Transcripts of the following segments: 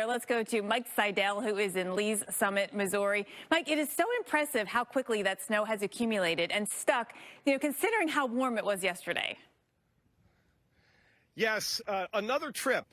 let's go to Mike Seidel, who is in Lee's Summit, Missouri. Mike, it is so impressive how quickly that snow has accumulated and stuck, considering how warm it was yesterday. Yes, another trip.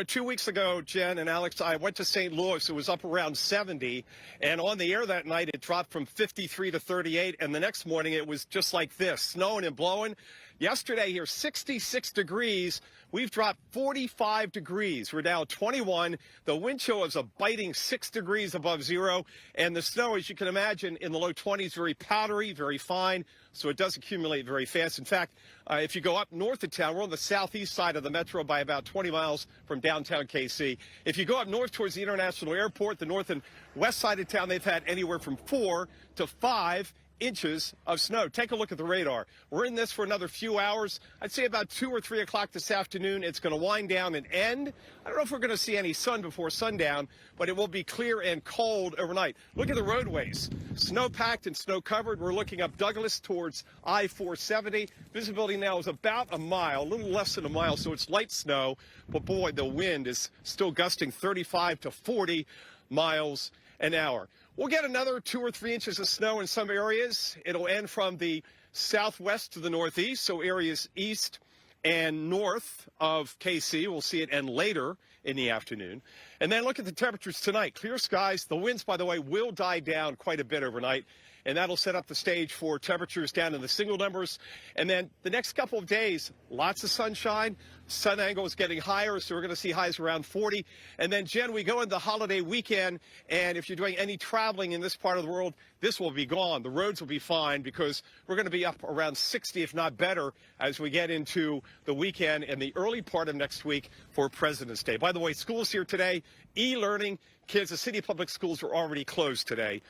2 weeks ago, Jen and Alex, I went to St. Louis. It was up around 70, and on the air that night, it dropped from 53 to 38, and the next morning, it was just like this, snowing and blowing. Yesterday here, 66 degrees. We've dropped 45 degrees. We're now 21. The wind chill is a biting 6 degrees above zero, and the snow, as you can imagine, in the low 20s, very powdery, very fine, so it does accumulate very fast. In fact, if you go up north of town, we're on the southeast side of the metro by about 20 miles from downtown KC. If you go up north towards the international airport, the north and west side of town, they've had anywhere from 4 to 5 inches of snow. Take a look at the radar. We're in this for another few hours. I'd say about 2 or 3 o'clock this afternoon. It's going to wind down and end. I don't know if we're going to see any sun before sundown, but it will be clear and cold overnight. Look at the roadways. Snow-packed and snow-covered. We're looking up Douglas towards I-470. Visibility now is about a mile, a little less than a mile, so it's light snow. But boy, the wind is still gusting 35 to 40 miles an hour. We'll get another 2 or 3 inches of snow in some areas. It'll end from the southwest to the northeast, so areas east and north of KC. We'll see it end later in the afternoon. And then look at the temperatures tonight. Clear skies. The winds, by the way, will die down quite a bit overnight, and that'll set up the stage for temperatures down in the single numbers. And then the next couple of days, lots of sunshine. Sun angle is getting higher, so we're going to see highs around 40. And then, Jen, we go into holiday weekend, and if you're doing any traveling in this part of the world, this will be gone. The roads will be fine because we're going to be up around 60, if not better, as we get into the weekend and the early part of next week for President's Day. By the way, school's here today. E-learning. Kansas City public schools are already closed today,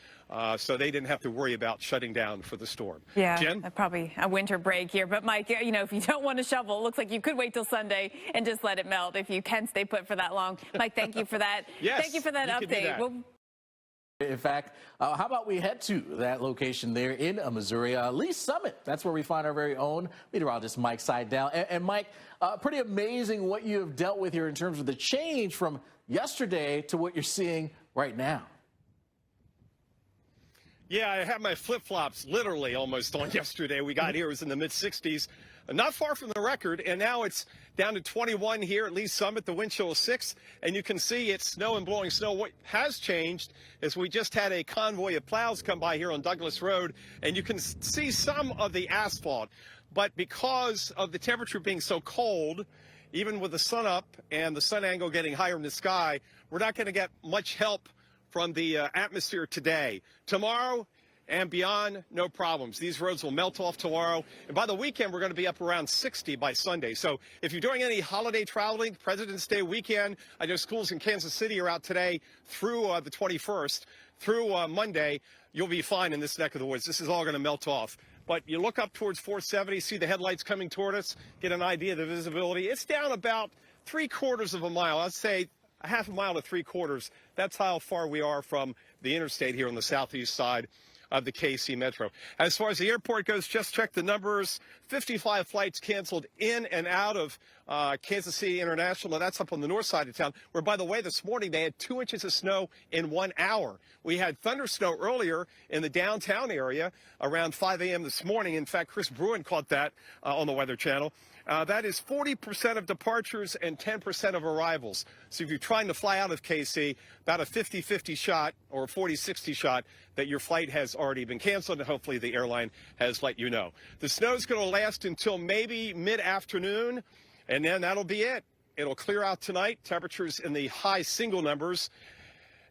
so they didn't have to worry about shutting down for the storm. Yeah, Jen? Probably a winter break here. But, Mike, if you don't want to shovel, it looks like you could wait till Sunday and just let it melt if you can stay put for that long. Mike, thank you for that. Yes, thank you for that update. In fact, how about we head to that location there in Missouri, Lee's Summit. That's where we find our very own meteorologist, Mike Seidel. And Mike, pretty amazing what you have dealt with here in terms of the change from yesterday to what you're seeing right now. Yeah, I had my flip-flops literally almost on yesterday. We got here, it was in the mid-60s, not far from the record, and now it's down to 21 here at Lee's Summit. The wind chill is 6, and you can see it's snow and blowing snow. What has changed is we just had a convoy of plows come by here on Douglas Road, and you can see some of the asphalt. But because of the temperature being so cold, even with the sun up and the sun angle getting higher in the sky, we're not going to get much help from the atmosphere today. Tomorrow and beyond, no problems. These roads will melt off tomorrow. And by the weekend, we're going to be up around 60 by Sunday. So if you're doing any holiday traveling, President's Day weekend, I know schools in Kansas City are out today through the 21st, through Monday, you'll be fine in this neck of the woods. This is all going to melt off. But you look up towards 470, see the headlights coming toward us, get an idea of the visibility. It's down about 3/4 of a mile. I'd say a half a mile to 3/4. That's how far we are from the interstate here on the southeast side of the KC Metro. As far as the airport goes, just check the numbers. 55 flights canceled in and out of Kansas City International. That's up on the north side of town, where, by the way, this morning they had 2 inches of snow in 1 hour. We had thunder snow earlier in the downtown area around 5 a.m. this morning. In fact, Chris Bruin caught that on the Weather Channel. That is 40% of departures and 10% of arrivals. So if you're trying to fly out of KC, about a 50-50 shot or a 40-60 shot that your flight has already been canceled, and hopefully the airline has let you know. The snow is going to last until maybe mid-afternoon, and then that'll be it. It'll clear out tonight. Temperatures in the high single numbers.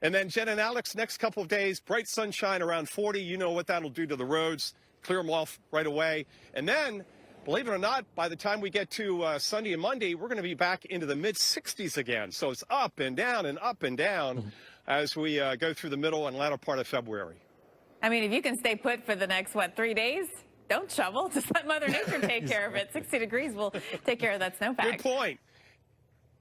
And then, Jen and Alex, next couple of days, bright sunshine around 40. You know what that'll do to the roads. Clear them off right away. And then, believe it or not, by the time we get to Sunday and Monday, we're going to be back into the mid-60s again. So it's up and down and up and down as we go through the middle and latter part of February. I mean, if you can stay put for the next, 3 days, don't shovel. Just let Mother Nature take care of it. 60 degrees will take care of that snowpack. Good point.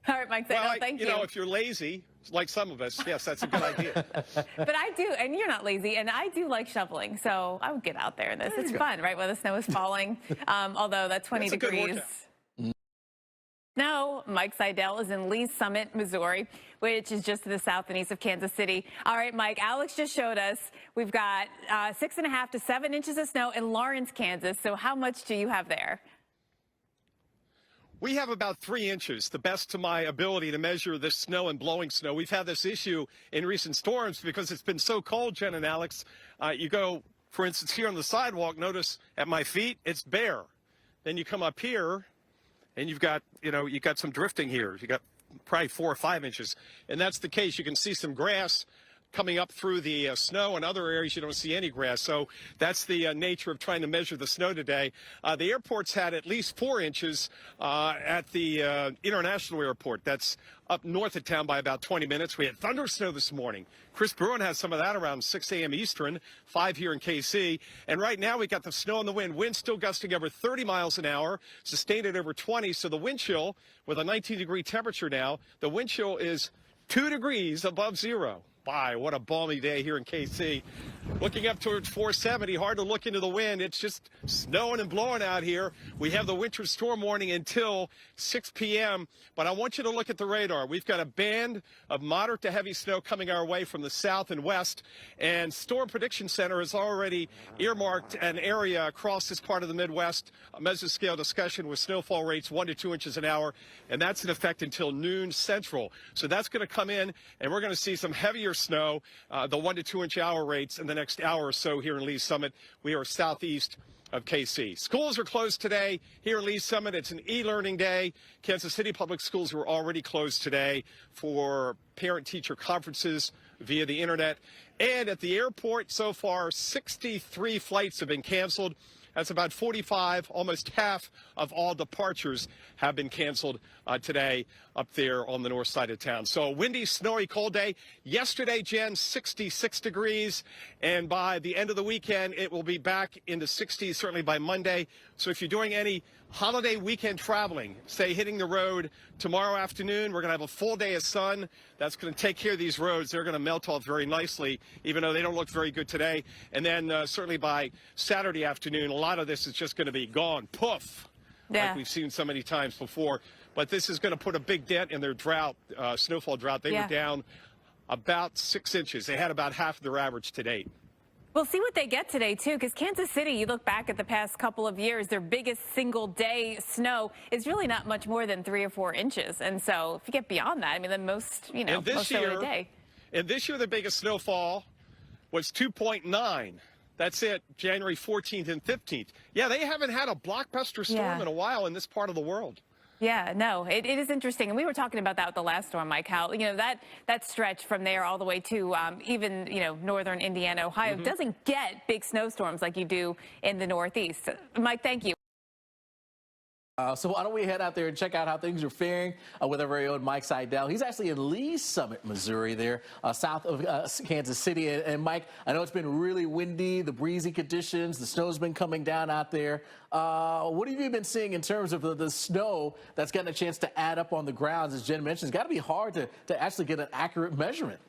All right, Mike Seidel, thank you. You know, if you're lazy, like some of us, yes, that's a good idea. But I do, and you're not lazy, and I do like shoveling, so I would get out there in this. It's fun, right, when the snow is falling, although that 20 degrees. snow. Mike Seidel is in Lee's Summit, Missouri, which is just to the south and east of Kansas City. All right, Mike, Alex just showed us we've got 6.5 to 7 inches of snow in Lawrence, Kansas. So how much do you have there? We have about 3 inches, the best to my ability to measure this snow and blowing snow. We've had this issue in recent storms because it's been so cold, Jen and Alex. You go, for instance, here on the sidewalk, notice at my feet, it's bare. Then you come up here and you've got some drifting here. You got probably 4 or 5 inches. And that's the case. You can see some grass coming up through the snow. In other areas, you don't see any grass. So that's the nature of trying to measure the snow today. The airport's had at least 4 inches at the International Airport. That's up north of town by about 20 minutes. We had thunder snow this morning. Chris Bruin has some of that around 6 a.m. Eastern, 5 here in KC. And right now we got the snow and the wind. Wind still gusting over 30 miles an hour, sustained at over 20. So the wind chill with a 19-degree temperature now, the wind chill is 2 degrees above zero. Wow, what a balmy day here in KC. Looking up towards 470, hard to look into the wind. It's just snowing and blowing out here. We have the winter storm warning until 6 p.m., but I want you to look at the radar. We've got a band of moderate to heavy snow coming our way from the south and west, and Storm Prediction Center has already earmarked an area across this part of the Midwest, a mesoscale discussion with snowfall rates 1 to 2 inches an hour, and that's in effect until noon central. So that's going to come in, and we're going to see some heavier snow, the 1 to 2 inch hour rates in the next hour or so here in Lee's Summit. We are southeast of KC. Schools are closed today here in Lee's Summit. It's an e-learning day. Kansas City Public Schools were already closed today for parent-teacher conferences via the internet. And at the airport so far, 63 flights have been canceled. That's about 45, almost half of all departures have been canceled today up there on the north side of town. So a windy, snowy, cold day. Yesterday, Jen, 66 degrees. And by the end of the weekend, it will be back in the 60s, certainly by Monday. So if you're doing any holiday weekend traveling, say hitting the road tomorrow afternoon, we're going to have a full day of sun. That's going to take care of these roads. They're going to melt off very nicely, even though they don't look very good today. And then certainly by Saturday afternoon, a lot of this is just going to be gone, poof, like we've seen so many times before. But this is going to put a big dent in their drought, snowfall drought. They were down about 6 inches. They had about half of their average to date. We'll see what they get today, too, because Kansas City, you look back at the past couple of years, their biggest single-day snow is really not much more than 3 or 4 inches. And so if you get beyond that, I mean, the most, most snow in a day. And this year, the biggest snowfall was 2.9. That's it, January 14th and 15th. Yeah, they haven't had a blockbuster storm in a while in this part of the world. Yeah, no, it is interesting. And we were talking about that with the last storm, Mike, how, that stretch from there all the way to even, northern Indiana, Ohio doesn't get big snowstorms like you do in the Northeast. Mike, thank you. So why don't we head out there and check out how things are faring with our very own Mike Seidel. He's actually in Lee's Summit, Missouri, there south of Kansas City. And Mike, I know it's been really windy, the breezy conditions, the snow's been coming down out there. What have you been seeing in terms of the snow that's gotten a chance to add up on the grounds? As Jen mentioned, it's got to be hard to actually get an accurate measurement.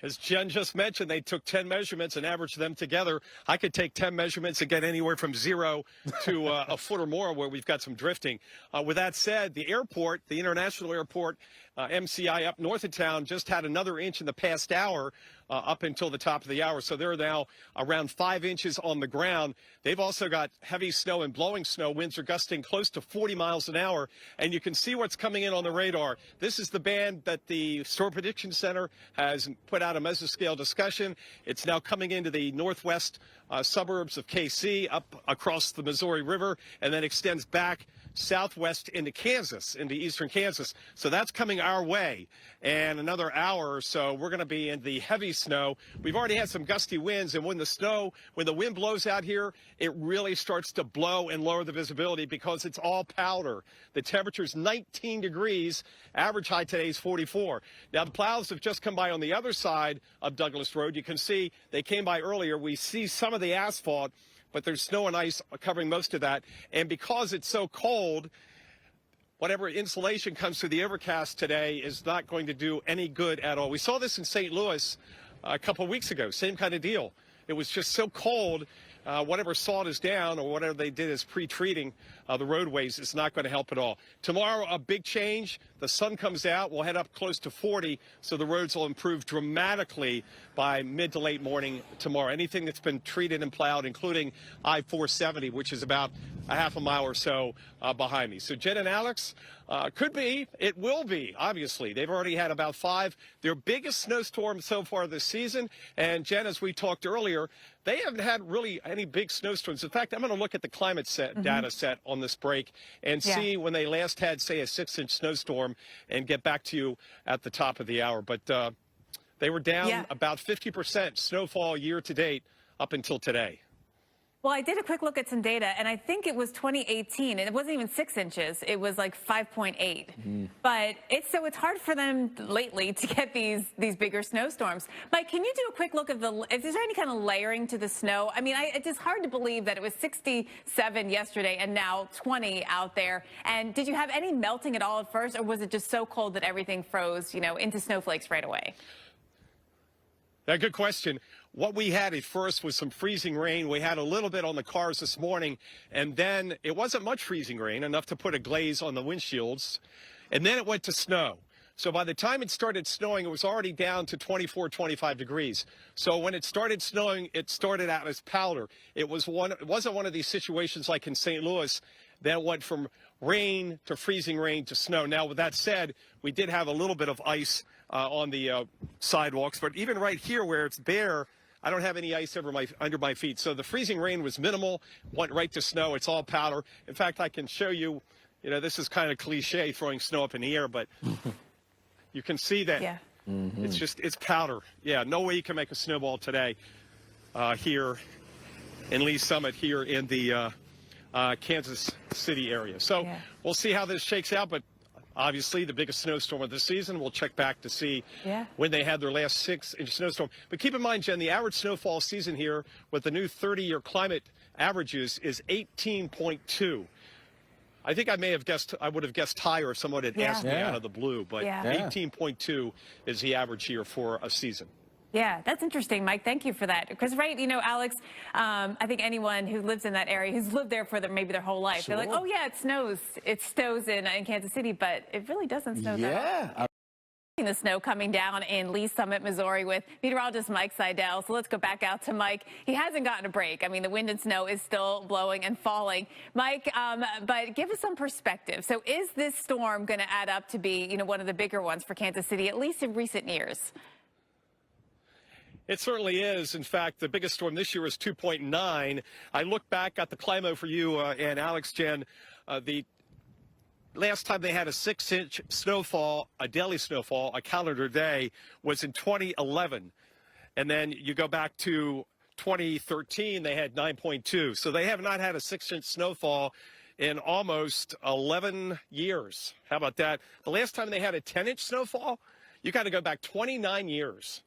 As Jen just mentioned, they took 10 measurements and averaged them together. I could take 10 measurements and get anywhere from 0 to a foot or more where we've got some drifting. With that said, the airport, the International Airport, MCI up north of town, just had another inch in the past hour up until the top of the hour. So they're now around 5 inches on the ground. They've also got heavy snow and blowing snow. Winds are gusting close to 40 miles an hour. And you can see what's coming in on the radar. This is the band that the Storm Prediction Center has put out a mesoscale discussion. It's now coming into the northwest suburbs of KC, up across the Missouri River, and then extends back southwest into Kansas, into eastern Kansas. So that's coming our way. And another hour or so, we're going to be in the heavy snow. We've already had some gusty winds, and when the wind blows out here, it really starts to blow and lower the visibility because it's all powder. The temperature's 19 degrees. Average high today is 44. Now, the plows have just come by on the other side of Douglas Road. You can see they came by earlier. We see some of the asphalt, but there's snow and ice covering most of that. And because it's so cold, whatever insulation comes through the overcast today is not going to do any good at all. We saw this in St. Louis a couple of weeks ago, same kind of deal. It was just so cold. whatever salt is down or whatever they did as pre-treating the roadways is not going to help at all. Tomorrow, a big change. The sun comes out. We'll head up close to 40, so the roads will improve dramatically by mid to late morning tomorrow. Anything that's been treated and plowed, including I-470, which is about a half a mile or so behind me. So Jen and Alex, could be, it will be, obviously. They've already had about 5, their biggest snowstorm so far this season. And Jen, as we talked earlier, they haven't had really any big snowstorms. In fact, I'm going to look at the climate set data set on this break and see when they last had, say, a 6-inch snowstorm and get back to you at the top of the hour. But they were down about 50% snowfall year to date up until today. Well, I did a quick look at some data, and I think it was 2018, and it wasn't even 6 inches. It was like 5.8. But it's hard for them lately to get these bigger snowstorms. Mike, can you do a quick look at if there's any kind of layering to the snow? I mean, it's just hard to believe that it was 67 yesterday and now 20 out there. And did you have any melting at all at first, or was it just so cold that everything froze, into snowflakes right away? Yeah, good question. What we had at first was some freezing rain. We had a little bit on the cars this morning, and then it wasn't much freezing rain, enough to put a glaze on the windshields, and then it went to snow. So by the time it started snowing, it was already down to 24, 25 degrees. So when it started snowing, it started out as powder. It wasn't one of these situations like in St. Louis that went from rain to freezing rain to snow. Now, with that said, we did have a little bit of ice on the sidewalks, but even right here where it's bare, I don't have any ice under my feet. So the freezing rain was minimal, went right to snow. It's all powder. In fact, I can show you, this is kind of cliche throwing snow up in the air, but you can see that it's powder. Yeah, no way you can make a snowball today here in Lee Summit here in the Kansas City area. So we'll see how this shakes out, but obviously the biggest snowstorm of the season. We'll check back to see when they had their last 6-inch snowstorm. But keep in mind, Jen, the average snowfall season here with the new 30-year climate averages is 18.2. I think I would have guessed higher if someone had asked me out of the blue, but 18.2 is the average here for a season. Yeah, that's interesting, Mike. Thank you for that. Because, right, Alex, I think anyone who lives in that area, who's lived there for maybe their whole life, they're like, oh, yeah, it snows. It snows in Kansas City, but it really doesn't snow that often. The snow coming down in Lee Summit, Missouri with meteorologist Mike Seidel. So let's go back out to Mike. He hasn't gotten a break. I mean, the wind and snow is still blowing and falling. Mike, but give us some perspective. So is this storm going to add up to be, one of the bigger ones for Kansas City, at least in recent years? It certainly is. In fact, the biggest storm this year was 2.9. I look back at the Climo for you and Alex, Jen. The last time they had a 6-inch snowfall, a daily snowfall, a calendar day, was in 2011. And then you go back to 2013, they had 9.2. So they have not had a 6-inch snowfall in almost 11 years. How about that? The last time they had a 10-inch snowfall, you got to go back 29 years.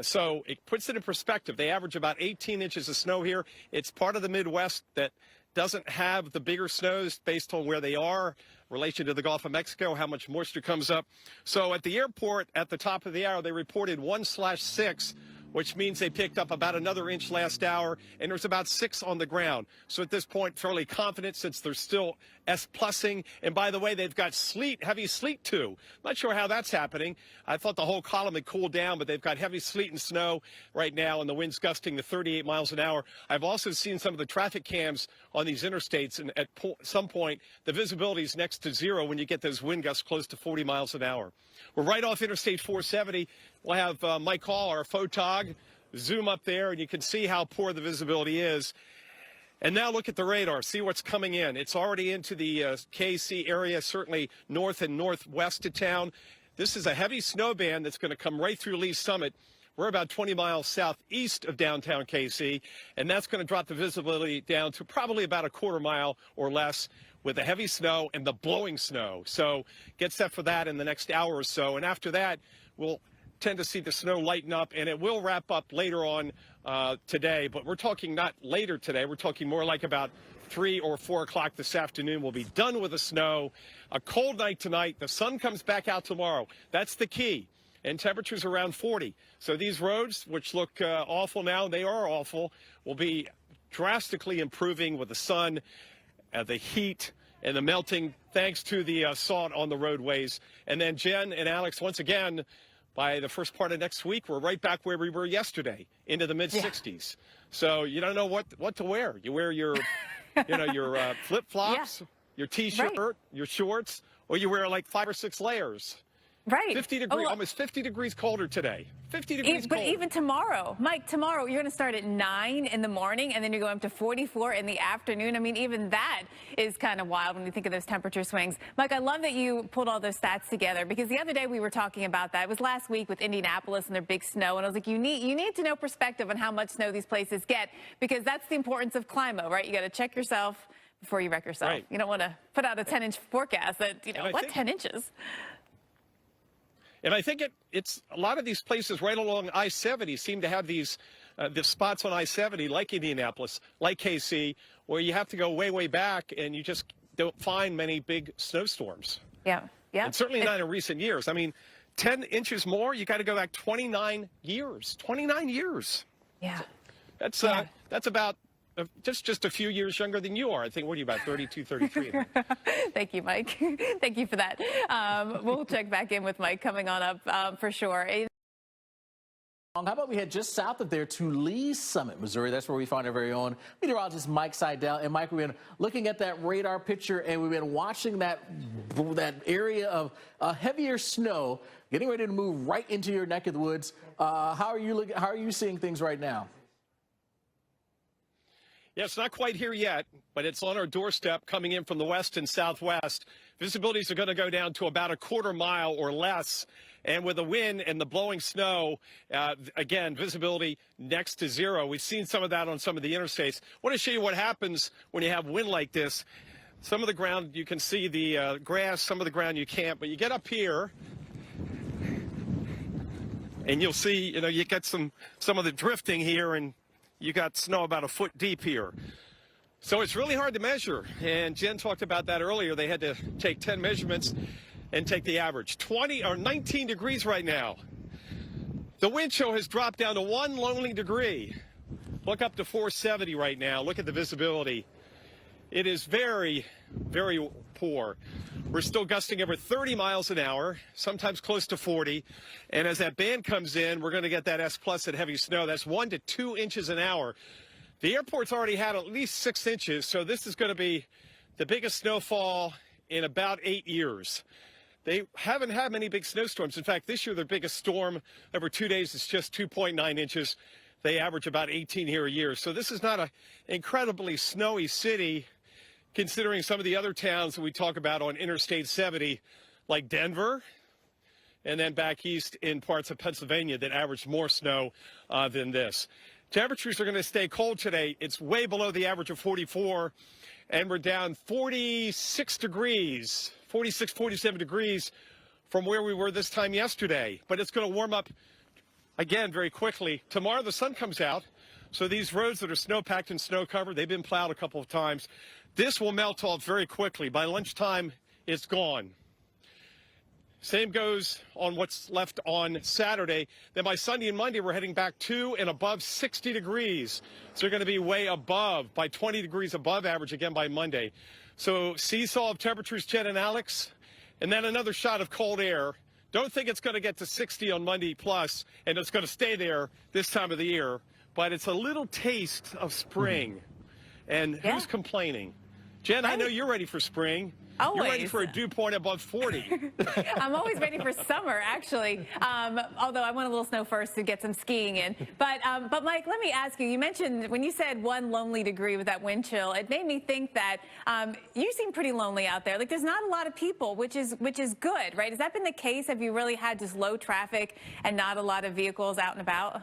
So it puts it in perspective. They average about 18 inches of snow here. It's part of the Midwest that doesn't have the bigger snows based on where they are, relation to the Gulf of Mexico, how much moisture comes up. So at the airport at the top of the hour, they reported 1/6, which means they picked up about another inch last hour, and there's about 6 on the ground. So at this point, fairly confident since they're still S-plussing. And by the way, they've got sleet, heavy sleet too. Not sure how that's happening. I thought the whole column had cooled down, but they've got heavy sleet and snow right now, and the wind's gusting to 38 miles an hour. I've also seen some of the traffic cams on these interstates, and at some point, the visibility is next to zero when you get those wind gusts close to 40 miles an hour. We're right off Interstate 470. We'll have Mike Hall, our photog, zoom up there, and you can see how poor the visibility is. And now look at the radar. See what's coming in. It's already into the KC area, certainly north and northwest of town. This is a heavy snow band that's going to come right through Lee Summit. We're about 20 miles southeast of downtown KC, and that's going to drop the visibility down to probably about a quarter mile or less with the heavy snow and the blowing snow. So get set for that in the next hour or so. And after that, we'll tend to see the snow lighten up, and it will wrap up later on today. But we're talking not later today. We're talking more like about 3 or 4 o'clock this afternoon. We'll be done with the snow. A cold night tonight. The sun comes back out tomorrow. That's the key. And temperatures around 40. So these roads, which look awful now, they are awful, will be drastically improving with the sun, the heat, and the melting thanks to the salt on the roadways. And then Jen and Alex, once again, by the first part of next week, we're right back where we were yesterday, into the mid-60s. So you don't know what to wear. You wear your, your flip-flops, your T-shirt, your shorts, or you wear like 5 or 6 layers. Right. 50 degrees, almost 50 degrees colder today. 50 degrees But colder. even tomorrow, Mike, tomorrow you're going to start at 9 in the morning and then you're going up to 44 in the afternoon. I mean, even that is kind of wild when you think of those temperature swings. Mike, I love that you pulled all those stats together because the other day we were talking about that. It was last week with Indianapolis and their big snow. And I was like, you need to know perspective on how much snow these places get because that's the importance of climate, right? You got to check yourself before you wreck yourself. Right. You don't want to put out a 10-inch forecast that, 10 inches? And I think it's a lot of these places right along I-70 seem to have these the spots on I-70 like Indianapolis, like KC, where you have to go way, way back and you just don't find many big snowstorms. Yeah, yeah. And certainly not in recent years. I mean, 10 inches more, you got to go back 29 years. 29 years. Yeah. That's about just a few years younger than you are. I think, what are you, about 32, 33? Thank you, Mike. Thank you for that. We'll check back in with Mike coming on up for sure. How about we head just south of there to Lee's Summit, Missouri? That's where we find our very own meteorologist, Mike Seidel. And Mike, we've been looking at that radar picture and we've been watching that area of heavier snow getting ready to move right into your neck of the woods. How are you seeing things right now? Yeah, it's not quite here yet, but it's on our doorstep coming in from the west and southwest. Visibilities are going to go down to about a quarter mile or less. And with the wind and the blowing snow, again, visibility next to zero. We've seen some of that on some of the interstates. I want to show you what happens when you have wind like this. Some of the ground, you can see the grass. Some of the ground you can't. But you get up here, and you'll see, you get some of the drifting here, and you got snow about a foot deep here. So it's really hard to measure. And Jen talked about that earlier. They had to take 10 measurements and take the average. 20 or 19 degrees right now. The wind chill has dropped down to 1 lonely degree. Look up to 470 right now. Look at the visibility. It is very, very poor. We're still gusting over 30 miles an hour, sometimes close to 40. And as that band comes in, we're going to get that S+ at heavy snow. That's 1 to 2 inches an hour. The airport's already had at least 6 inches, so this is going to be the biggest snowfall in about 8 years. They haven't had many big snowstorms. In fact, this year their biggest storm over 2 days is just 2.9 inches. They average about 18 here a year. So this is not an incredibly snowy city, considering some of the other towns that we talk about on Interstate 70, like Denver, and then back east in parts of Pennsylvania that average more snow than this. Temperatures are going to stay cold today. It's way below the average of 44, and we're down 46 degrees, 46, 47 degrees from where we were this time yesterday. But it's going to warm up again very quickly. Tomorrow the sun comes out, so these roads that are snow-packed and snow-covered, they've been plowed a couple of times. This will melt off very quickly. By lunchtime, it's gone. Same goes on what's left on Saturday. Then by Sunday and Monday, we're heading back to and above 60 degrees. So you're going to be way above, by 20 degrees above average again by Monday. So seesaw of temperatures, Jen and Alex, and then another shot of cold air. Don't think it's going to get to 60 on Monday plus, and it's going to stay there this time of the year. But it's a little taste of spring. And who's complaining? Jen, I know you're ready for spring. Always. You're ready for a dew point above 40. I'm always ready for summer, actually. Although I want a little snow first to get some skiing in. But Mike, let me ask you. You mentioned when you said 1 lonely degree with that wind chill, it made me think that you seem pretty lonely out there. Like there's not a lot of people, which is good, right? Has that been the case? Have you really had just low traffic and not a lot of vehicles out and about?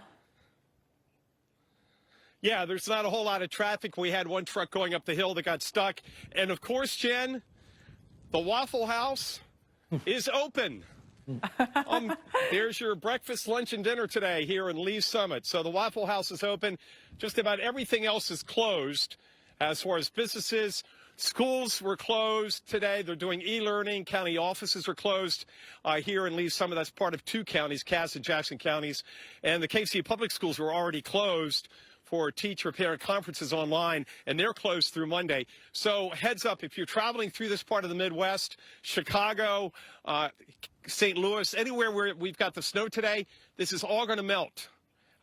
Yeah, there's not a whole lot of traffic. We had one truck going up the hill that got stuck. And of course, Jen, the Waffle House is open. There's your breakfast, lunch, and dinner today here in Lee's Summit. So the Waffle House is open. Just about everything else is closed as far as businesses. Schools were closed today. They're doing e-learning. County offices are closed here in Lee's Summit. That's part of 2 counties, Cass and Jackson counties. And the KC public schools were already closed for teacher parent conferences online, and they're closed through Monday. So heads up, if you're traveling through this part of the Midwest, Chicago, St. Louis, anywhere where we've got the snow today, this is all going to melt.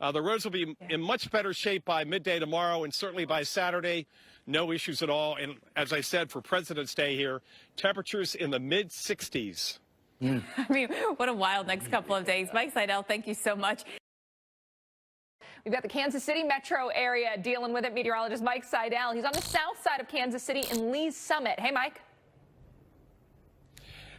The roads will be in much better shape by midday tomorrow, and certainly by Saturday, no issues at all. And as I said, for President's Day here, temperatures in the mid-60s. I mean, what a wild next couple of days. Mike Seidel, thank you so much. We've got the Kansas City metro area dealing with it. Meteorologist Mike Seidel. He's on the south side of Kansas City in Lee's Summit. Hey, Mike.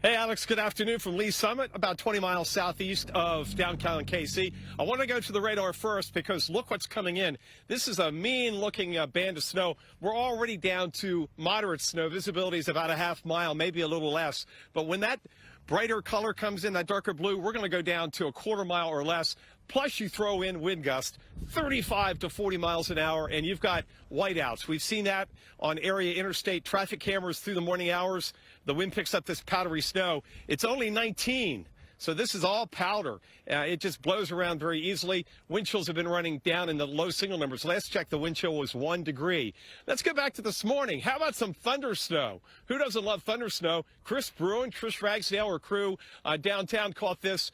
Hey, Alex, good afternoon from Lee's Summit, about 20 miles southeast of downtown KC. I want to go to the radar first because look what's coming in. This is a mean-looking band of snow. We're already down to moderate snow. Visibility is about a half mile, maybe a little less. But when that brighter color comes in, that darker blue, we're going to go down to a quarter mile or less. Plus, you throw in wind gust, 35 to 40 miles an hour, and you've got whiteouts. We've seen that on area interstate traffic cameras through the morning hours. The wind picks up this powdery snow. It's only 19, so this is all powder. It just blows around very easily. Wind chills have been running down in the low single numbers. Last check, the wind chill was 1 degree. Let's get back to this morning. How about some thunder snow? Who doesn't love thunder snow? Chris Bruin, Trish Ragsdale, her crew downtown caught this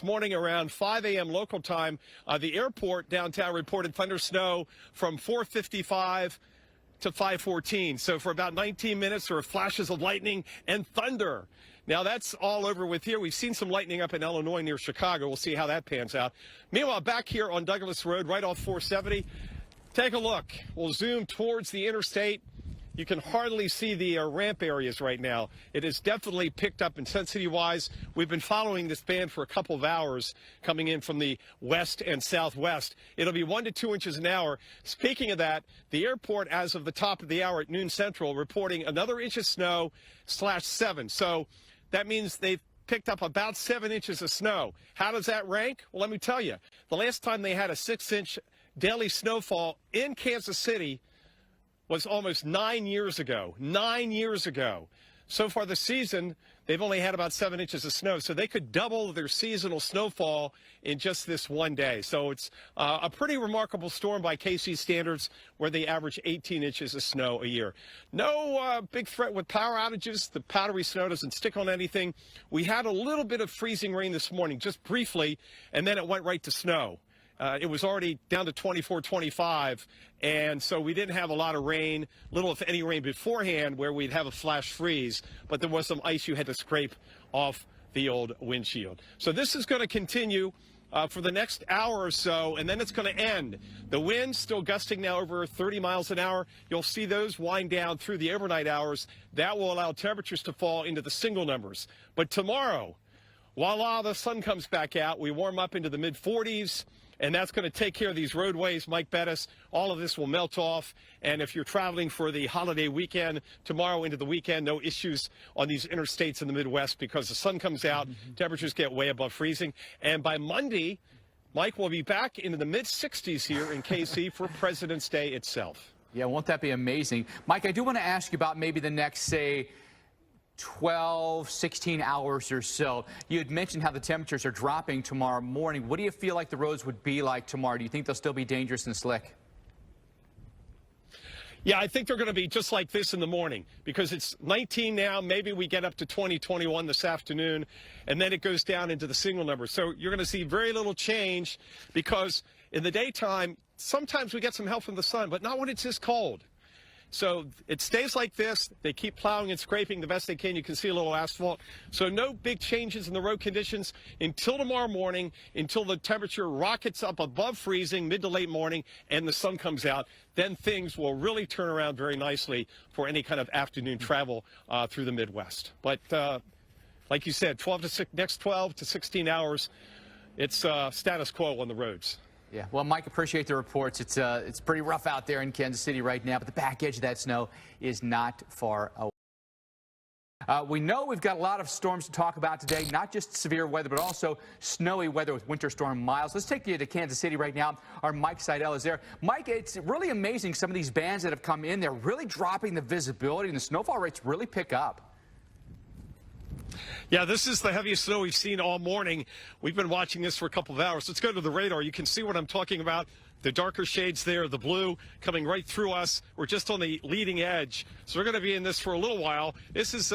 morning around 5 a.m. local time. The airport downtown reported thunder snow from 4:55 to 5:14. So for about 19 minutes, there were flashes of lightning and thunder. Now, that's all over with here. We've seen some lightning up in Illinois near Chicago. We'll see how that pans out. Meanwhile, back here on Douglas Road, right off 470, take a look. We'll zoom towards the interstate. You can hardly see the ramp areas right now. It has definitely picked up intensity-wise. We've been following this band for a couple of hours coming in from the west and southwest. It'll be 1 to 2 inches an hour. Speaking of that, the airport, as of the top of the hour at noon central, reporting another inch of snow /7. So that means they've picked up about 7 inches of snow. How does that rank? Well, let me tell you. The last time they had a 6-inch daily snowfall in Kansas City was almost 9 years ago. 9 years ago. So far this season, they've only had about 7 inches of snow, so they could double their seasonal snowfall in just this one day. So it's a pretty remarkable storm by KC standards, where they average 18 inches of snow a year. No big threat with power outages. The powdery snow doesn't stick on anything. We had a little bit of freezing rain this morning, just briefly, and then it went right to snow. It was already down to 24, 25, and so we didn't have a lot of rain, little if any rain beforehand where we'd have a flash freeze, but there was some ice you had to scrape off the old windshield. So this is going to continue for the next hour or so, and then it's going to end. The wind's still gusting now over 30 miles an hour. You'll see those wind down through the overnight hours. That will allow temperatures to fall into the single numbers. But tomorrow, voila, the sun comes back out. We warm up into the mid-40s. And that's going to take care of these roadways. Mike Bettis, all of this will melt off. And if you're traveling for the holiday weekend, tomorrow into the weekend, no issues on these interstates in the Midwest because the sun comes out, temperatures get way above freezing. And by Monday, Mike will be back into the mid-60s here in KC for President's Day itself. Yeah, won't that be amazing? Mike, I do want to ask you about maybe the next, say, 12, 16 hours or so. You had mentioned how the temperatures are dropping tomorrow morning. What do you feel like the roads would be like tomorrow? Do you think they'll still be dangerous and slick? Yeah, I think they're going to be just like this in the morning because it's 19 now. Maybe we get up to 20, 21 this afternoon, and then it goes down into the single numbers. So you're going to see very little change because in the daytime, sometimes we get some help from the sun, but not when it's this cold. So it stays like this. They keep plowing and scraping the best they can. You can see a little asphalt. So no big changes in the road conditions until tomorrow morning, until the temperature rockets up above freezing mid to late morning and the sun comes out. Then things will really turn around very nicely for any kind of afternoon travel through the Midwest. But like you said, next 12 to 16 hours, it's status quo on the roads. Yeah, well, Mike, appreciate the reports. It's pretty rough out there in Kansas City right now, but the back edge of that snow is not far away. We know we've got a lot of storms to talk about today, not just severe weather, but also snowy weather with Winter Storm Miles. Let's take you to Kansas City right now. Our Mike Seidel is there. Mike, it's really amazing some of these bands that have come in. They're really dropping the visibility, and the snowfall rates really pick up. Yeah, this is the heaviest snow we've seen all morning. We've been watching this for a couple of hours. Let's go to the radar. You can see what I'm talking about. The darker shades there, the blue coming right through us. We're just on the leading edge. So we're going to be in this for a little while. This is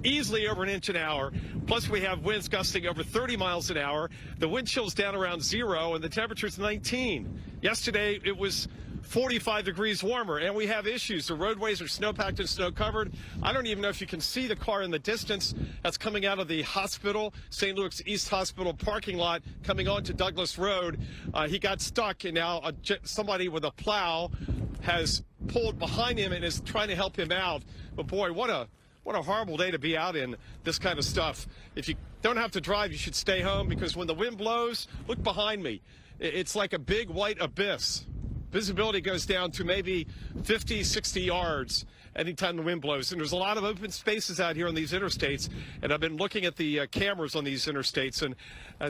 easily over an inch an hour. Plus we have winds gusting over 30 miles an hour. The wind chill's down around 0 and the temperature's 19. Yesterday it was 45 degrees warmer, and we have issues. The roadways are snow-packed and snow-covered. I don't even know if you can see the car in the distance that's coming out of the hospital, St. Luke's East Hospital parking lot, coming onto Douglas Road. He got stuck, and now somebody with a plow has pulled behind him and is trying to help him out. But boy, what a horrible day to be out in this kind of stuff. If you don't have to drive, you should stay home, because when the wind blows, look behind me. It's like a big white abyss. Visibility goes down to maybe 50, 60 yards anytime the wind blows. And there's a lot of open spaces out here on these interstates. And I've been looking at the cameras on these interstates, and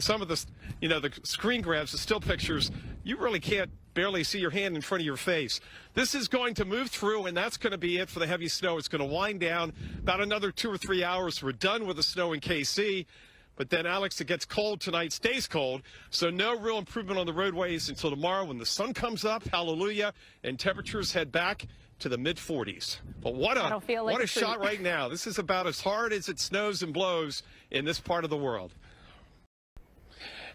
some of the, the screen grabs, the still pictures, you really can't barely see your hand in front of your face. This is going to move through, and that's going to be it for the heavy snow. It's going to wind down about another 2 or 3 hours. We're done with the snow in KC. But then, Alex, it gets cold tonight, stays cold, so no real improvement on the roadways until tomorrow when the sun comes up, hallelujah, and temperatures head back to the mid-40s. But what a shot right now. This is about as hard as it snows and blows in this part of the world.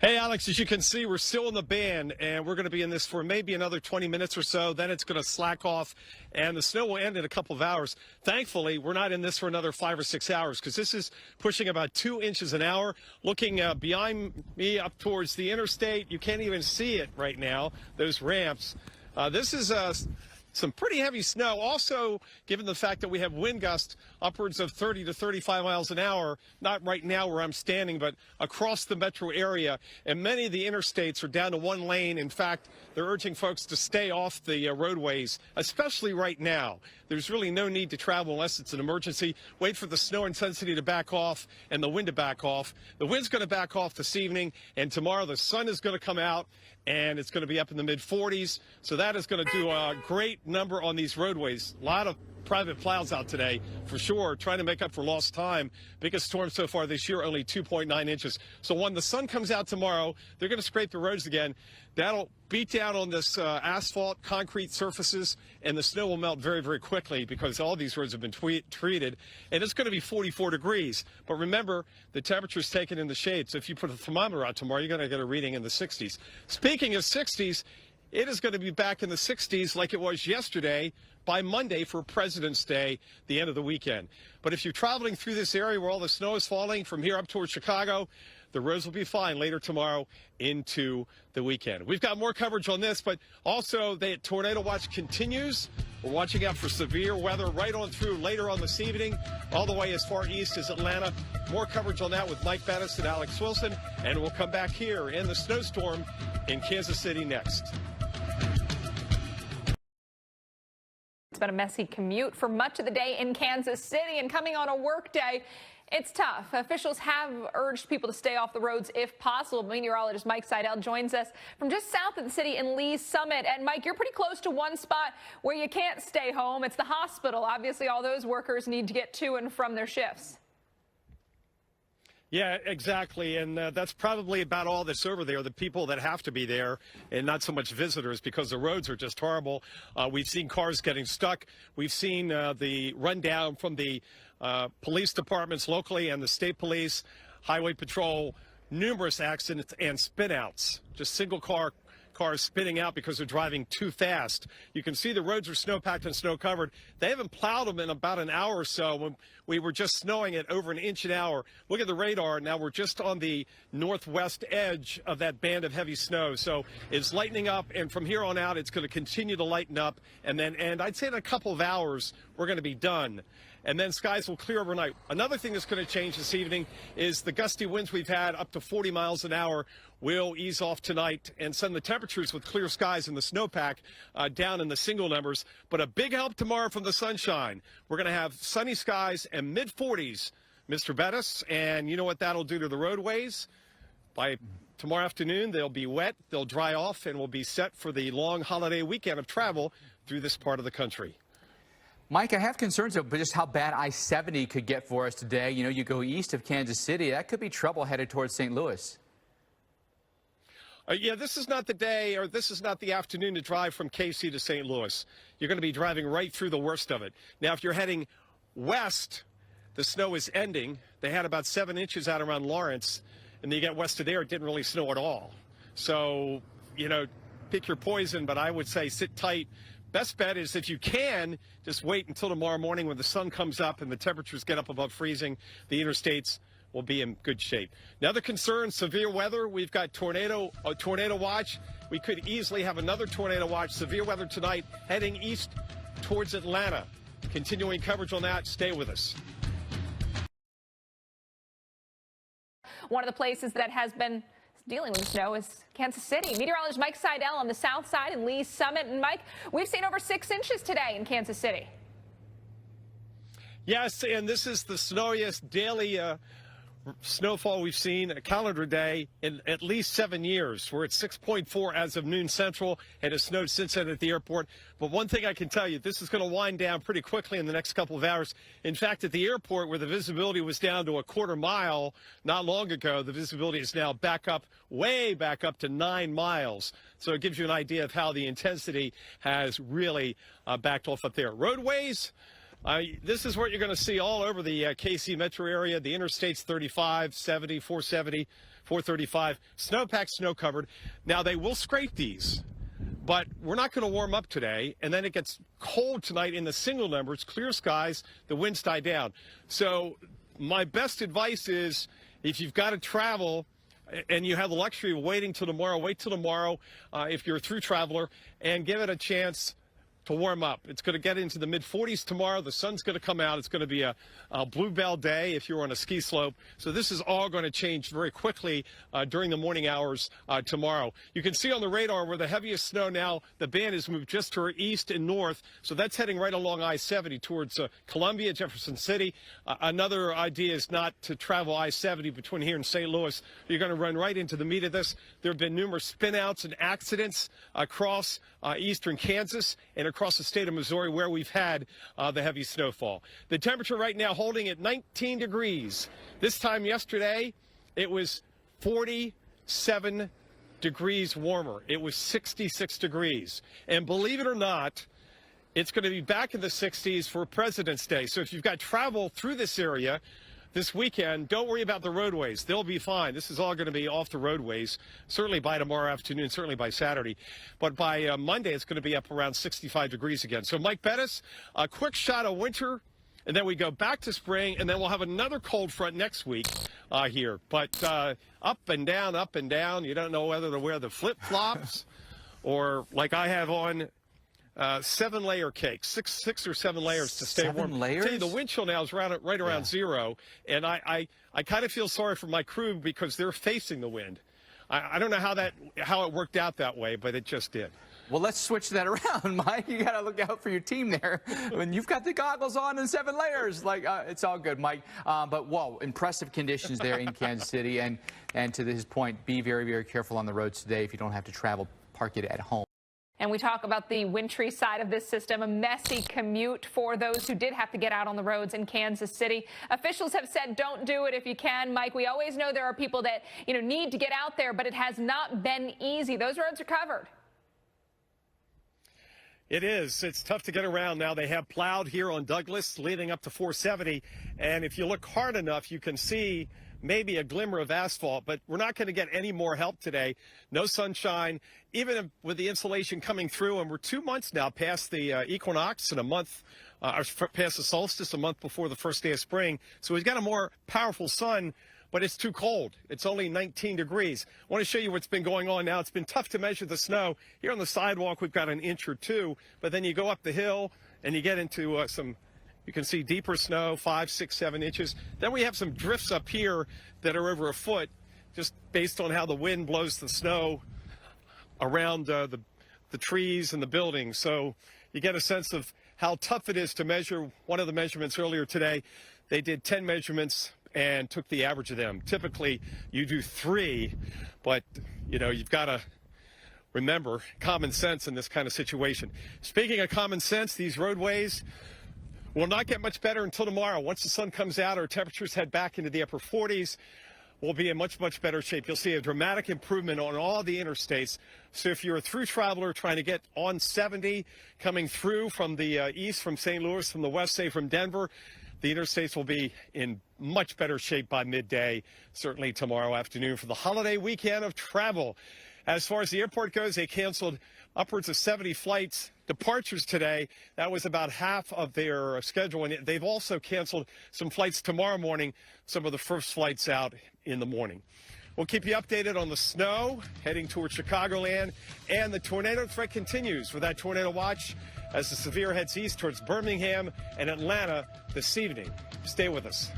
Hey, Alex, as you can see, we're still in the band, and we're going to be in this for maybe another 20 minutes or so. Then it's going to slack off, and the snow will end in a couple of hours. Thankfully, we're not in this for another 5 or 6 hours, because this is pushing about 2 inches an hour. Looking behind me up towards the interstate, you can't even see it right now, those ramps. This is some pretty heavy snow. Also, given the fact that we have wind gusts upwards of 30 to 35 miles an hour, not right now where I'm standing, but across the metro area. And many of the interstates are down to one lane. In fact, they're urging folks to stay off the roadways, especially right now. There's really no need to travel unless it's an emergency. Wait for the snow intensity to back off and the wind to back off. The wind's going to back off this evening, and tomorrow the sun is going to come out, and it's going to be up in the mid-40s. So that is going to do a great number on these roadways. A lot of private plows out today, for sure, trying to make up for lost time. Biggest storm so far this year, only 2.9 inches. So when the sun comes out tomorrow, they're going to scrape the roads again. That'll beat down on this asphalt, concrete surfaces, and the snow will melt very, very quickly, because all these roads have been treated. And it's going to be 44 degrees. But remember, the temperature's taken in the shade. So if you put a thermometer out tomorrow, you're going to get a reading in the 60s. Speaking of 60s, it is going to be back in the 60s like it was yesterday by Monday for President's Day, the end of the weekend. But if you're traveling through this area where all the snow is falling from here up towards Chicago, the roads will be fine later tomorrow into the weekend. We've got more coverage on this, but also the tornado watch continues. We're watching out for severe weather right on through later on this evening, all the way as far east as Atlanta. More coverage on that with Mike Bettis and Alex Wilson, and we'll come back here in the snowstorm in Kansas City next. It's been a messy commute for much of the day in Kansas City, and coming on a work day, it's tough. Officials have urged people to stay off the roads if possible. Meteorologist Mike Seidel joins us from just south of the city in Lee's Summit. And Mike, you're pretty close to one spot where you can't stay home. It's the hospital. Obviously, all those workers need to get to and from their shifts. Yeah, exactly. And that's probably about all that's over there, the people that have to be there, and not so much visitors, because the roads are just horrible. We've seen cars getting stuck. We've seen the rundown from the police departments locally and the state police, highway patrol, numerous accidents and spinouts, just single cars spinning out because they're driving too fast. You can see the roads are snow-packed and snow-covered. They haven't plowed them in about an hour or so when we were just snowing at over an inch an hour. Look at the radar. Now we're just on the northwest edge of that band of heavy snow. So it's lightening up, and from here on out, it's going to continue to lighten up. And I'd say in a couple of hours, we're going to be done. And then skies will clear overnight. Another thing that's going to change this evening is the gusty winds we've had up to 40 miles an hour will ease off tonight and send the temperatures with clear skies and the snowpack down in the single numbers. But a big help tomorrow from the sunshine. We're going to have sunny skies and mid-40s, Mr. Bettis. And you know what that'll do to the roadways? By tomorrow afternoon, they'll be wet, they'll dry off, and we'll be set for the long holiday weekend of travel through this part of the country. Mike, I have concerns about just how bad I-70 could get for us today. You know, you go east of Kansas City, that could be trouble headed towards St. Louis. Yeah, this is not the day, or this is not the afternoon to drive from KC to St. Louis. You're going to be driving right through the worst of it. Now, if you're heading west, the snow is ending. They had about 7 inches out around Lawrence, and then you get west of there, it didn't really snow at all. So, you know, pick your poison, but I would say sit tight. Best bet is, if you can, just wait until tomorrow morning when the sun comes up and the temperatures get up above freezing. The interstates will be in good shape. Another concern, severe weather. We've got tornado watch. We could easily have another tornado watch. Severe weather tonight heading east towards Atlanta. Continuing coverage on that. Stay with us. One of the places that has been dealing with snow is Kansas City. Meteorologist Mike Seidel on the south side in Lee's Summit. And Mike, we've seen over 6 inches today in Kansas City. Yes, and this is the snowiest daily snowfall we've seen, a calendar day, in at least 7 years. We're at 6.4 as of noon central, and it snowed since then at the airport. But one thing I can tell you, this is going to wind down pretty quickly in the next couple of hours. In fact, at the airport, where the visibility was down to a quarter mile not long ago, the visibility is now back up, way back up to 9 miles. So it gives you an idea of how the intensity has really backed off up there. Roadways. This is what you're going to see all over the KC metro area. The interstates 35, 70, 470, 435. Snowpacked, snow covered. Now, they will scrape these, but we're not going to warm up today. And then it gets cold tonight in the single numbers, clear skies, the winds die down. So my best advice is, if you've got to travel and you have the luxury of waiting till tomorrow, wait till tomorrow if you're a through traveler, and give it a chance to warm up. It's going to get into the mid-40s tomorrow. The sun's going to come out. It's going to be a bluebell day if you're on a ski slope. So this is all going to change very quickly during the morning hours tomorrow. You can see on the radar where the heaviest snow now, the band has moved just to our east and north. So that's heading right along I-70 towards Columbia, Jefferson City. Another idea is not to travel I-70 between here and St. Louis. You're going to run right into the meat of this. There have been numerous spin-outs and accidents across eastern Kansas and across the state of Missouri, where we've had the heavy snowfall. The temperature right now holding at 19 degrees. This time yesterday, it was 47 degrees warmer. It was 66 degrees. And believe it or not, it's going to be back in the 60s for President's Day. So if you've got travel through this area this weekend, don't worry about the roadways. They'll be fine. This is all going to be off the roadways, certainly by tomorrow afternoon, certainly by Saturday. But by Monday, it's going to be up around 65 degrees again. So, Mike Bettis, a quick shot of winter, and then we go back to spring, and then we'll have another cold front next week here. But up and down, up and down. You don't know whether to wear the flip-flops or, like I have on, 7-layer cake, six or seven layers to stay warm. 7 layers? Tell you, the wind chill now is right around zero, and I kind of feel sorry for my crew because they're facing the wind. I don't know how it worked out that way, but it just did. Well, let's switch that around, Mike. You got to look out for your team there. When you've got the goggles on and 7 layers, like it's all good, Mike. But whoa, impressive conditions there in Kansas City, and to his point, be very, very careful on the roads today. If you don't have to travel, park it at home. And we talk about the wintry side of this system, a messy commute for those who did have to get out on the roads in Kansas City. Officials have said don't do it if you can. Mike, we always know there are people that need to get out there, but it has not been easy. Those roads are covered. It is. It's tough to get around now. They have plowed here on Douglas leading up to 470. And if you look hard enough, you can see maybe a glimmer of asphalt, but we're not going to get any more help today. No sunshine, even with the insulation coming through. And we're 2 months now past the equinox and a month past the solstice, a month before the first day of spring. So we've got a more powerful sun, but it's too cold. It's only 19 degrees. I want to show you what's been going on now. It's been tough to measure the snow. Here on the sidewalk, we've got 1 inch or 2, but then you go up the hill and you get into you can see deeper snow, 5, 6, 7 inches. Then we have some drifts up here that are over 1 foot, just based on how the wind blows the snow around the trees and the buildings. So you get a sense of how tough it is to measure. One of the measurements earlier today, they did 10 measurements and took the average of them. Typically, you do 3, but, you've got to remember common sense in this kind of situation. Speaking of common sense, these roadways, Will not get much better until tomorrow. Once the sun comes out, our temperatures head back into the upper 40s. We'll be in much, much better shape. You'll see a dramatic improvement on all the interstates. So if you're a through traveler trying to get on 70, coming through from the east, from St. Louis, from the west, say from Denver, the interstates will be in much better shape by midday, certainly tomorrow afternoon for the holiday weekend of travel. As far as the airport goes, they canceled upwards of 70 flights departures today. That was about half of their schedule. And they've also canceled some flights tomorrow morning, some of the first flights out in the morning. We'll keep you updated on the snow heading towards Chicagoland, and the tornado threat continues for that tornado watch as the severe heads east towards Birmingham and Atlanta this evening. Stay with us.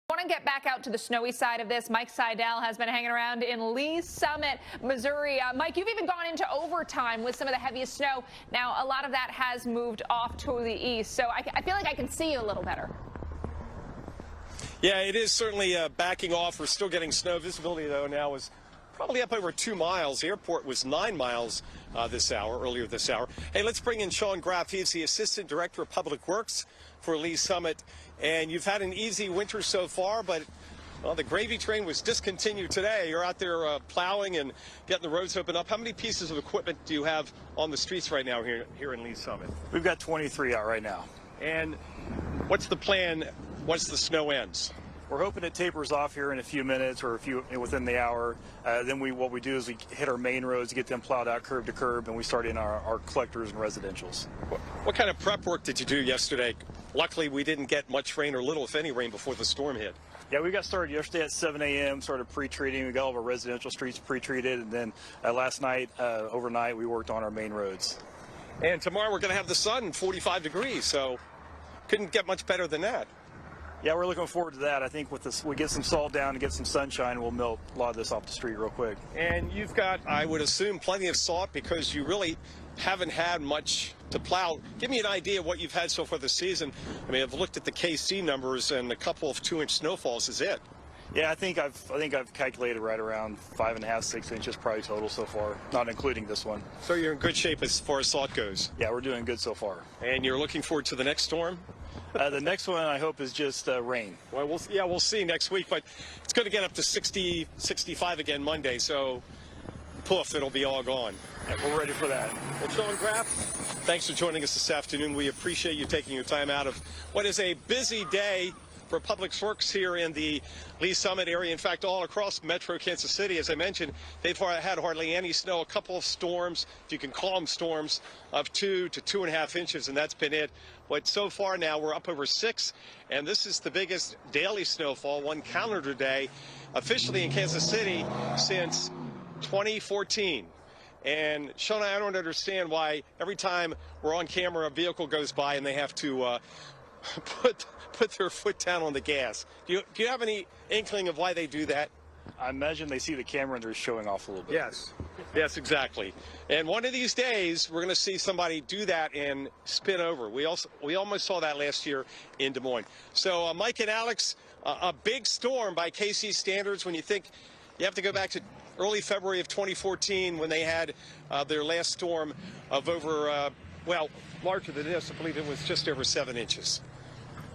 I want to get back out to the snowy side of this. Mike Seidel has been hanging around in Lee Summit, Missouri. Mike, you've even gone into overtime with some of the heaviest snow. Now, a lot of that has moved off to the east, so I feel like I can see you a little better. Yeah, it is certainly backing off. We're still getting snow. Visibility, though, now is probably up over 2 miles. The airport was 9 miles earlier this hour. Hey, let's bring in Sean Graff. He's the Assistant Director of Public Works for Lee Summit. And you've had an easy winter so far, but well, the gravy train was discontinued today. You're out there plowing and getting the roads open up. How many pieces of equipment do you have on the streets right now here in Lee Summit? We've got 23 out right now. And what's the plan once the snow ends? We're hoping it tapers off here in a few minutes or within the hour. Then what we do is we hit our main roads, get them plowed out curb to curb, and we start in our collectors and residentials. What kind of prep work did you do yesterday? Luckily, we didn't get much rain or little, if any, rain before the storm hit. Yeah, we got started yesterday at 7 a.m., started pre-treating. We got all of our residential streets pre-treated, and then last night, overnight, we worked on our main roads. And tomorrow we're going to have the sun, 45 degrees, so couldn't get much better than that. Yeah, we're looking forward to that. I think with this, we get some salt down and get some sunshine, we'll melt a lot of this off the street real quick. And you've got, I would assume, plenty of salt because you really haven't had much to plow. Give me an idea of what you've had so far this season. I mean, I've looked at the KC numbers, and a couple of 2-inch snowfalls is it. Yeah, I think I've calculated right around 5.5, 6 inches probably total so far, not including this one. So you're in good shape as far as salt goes. Yeah, we're doing good so far. And you're looking forward to the next storm? The next one, I hope, is just rain. Well, we'll see next week, but it's going to get up to 60, 65 again Monday, so poof, it'll be all gone. Yeah, we're ready for that. Well, Sean Graff, thanks for joining us this afternoon. We appreciate you taking your time out of what is a busy day for Public Works here in the Lee Summit area. In fact, all across Metro Kansas City, as I mentioned, they've had hardly any snow. A couple of storms, if you can call them storms, of 2 to 2.5 inches, and that's been it. But so far now, we're up over 6, and this is the biggest daily snowfall, one calendar day, officially in Kansas City since 2014. And Sean, I don't understand why every time we're on camera, a vehicle goes by and they have to put their foot down on the gas. Do you have any inkling of why they do that? I imagine they see the camera and they're showing off a little bit. Yes, exactly. And one of these days, we're going to see somebody do that and spin over. We almost saw that last year in Des Moines. So, Mike and Alex, a big storm by KC standards. When you think you have to go back to early February of 2014 when they had their last storm of over, larger than this. I believe it was just over 7 inches.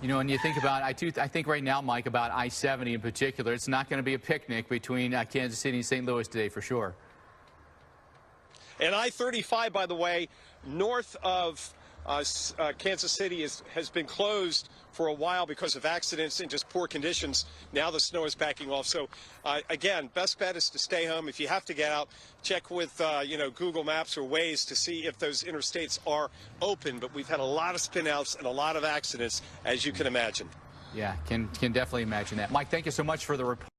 You know, when you think about, I think right now, Mike, about I-70 in particular, it's not going to be a picnic between Kansas City and St. Louis today for sure. And I-35, by the way, north of Kansas City has been closed for a while because of accidents and just poor conditions. Now the snow is backing off. So, again, best bet is to stay home. If you have to get out, check with, Google Maps or Waze to see if those interstates are open. But we've had a lot of spin-outs and a lot of accidents, as you can imagine. Yeah, can definitely imagine that. Mike, thank you so much for the report.